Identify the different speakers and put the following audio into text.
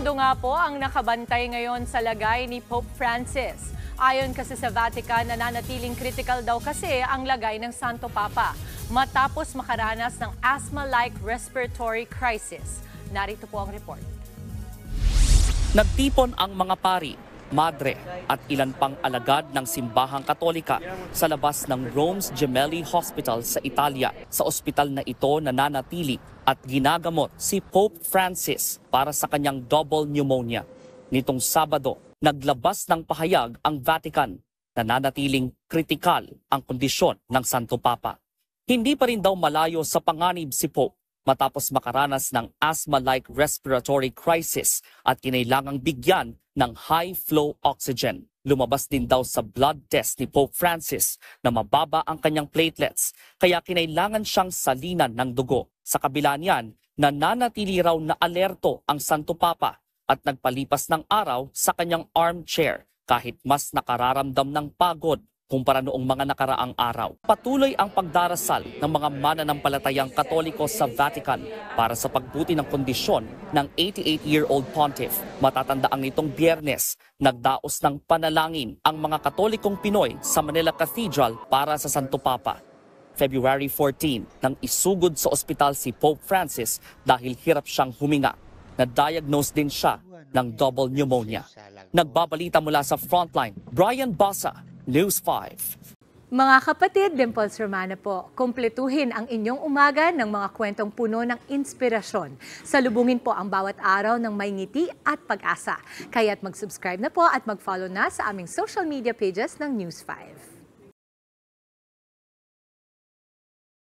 Speaker 1: mundo nga po ang nakabantay ngayon sa lagay ni Pope Francis. Ayon kasi sa Vatican, nananatiling critical daw kasi ang lagay ng Santo Papa matapos makaranas ng asthma-like respiratory crisis. Narito po ang report.
Speaker 2: Nagtipon ang mga pari, madre at ilan pang alagad ng simbahang Katolika sa labas ng Rome's Gemelli Hospital sa Italia. Sa ospital na ito nananatili at ginagamot si Pope Francis para sa kanyang double pneumonia. Nitong Sabado, naglabas ng pahayag ang Vatican na nananatiling kritikal ang kondisyon ng Santo Papa. Hindi pa rin daw malayo sa panganib si Pope matapos makaranas ng asthma-like respiratory crisis at kinailangang bigyan ng high-flow oxygen. Lumabas din daw sa blood test ni Pope Francis na mababa ang kanyang platelets kaya kinailangan siyang salinan ng dugo. Sa kabila niyan, nananatili raw na alerto ang Santo Papa at nagpalipas ng araw sa kanyang armchair kahit mas nakararamdam ng pagod kumpara noong mga nakaraang araw. Patuloy ang pagdarasal ng mga mananampalatayang Katoliko sa Vatican para sa pagbuti ng kondisyon ng 88-year-old pontiff. Matatandaan nitong Biyernes, nagdaos ng panalangin ang mga Katolikong Pinoy sa Manila Cathedral para sa Santo Papa. February 14, nang isugod sa ospital si Pope Francis dahil hirap siyang huminga. Na-diagnose din siya ng double pneumonia. Nagbabalita mula sa Frontline, Brian Basa, News 5.
Speaker 1: Mga kapatid, Dimples Romana po, kumpletuhin ang inyong umaga ng mga kwentong puno ng inspirasyon. Salubungin po ang bawat araw ng may ngiti at pag-asa. Kaya't mag-subscribe na po at mag-follow na sa aming social media pages ng News 5.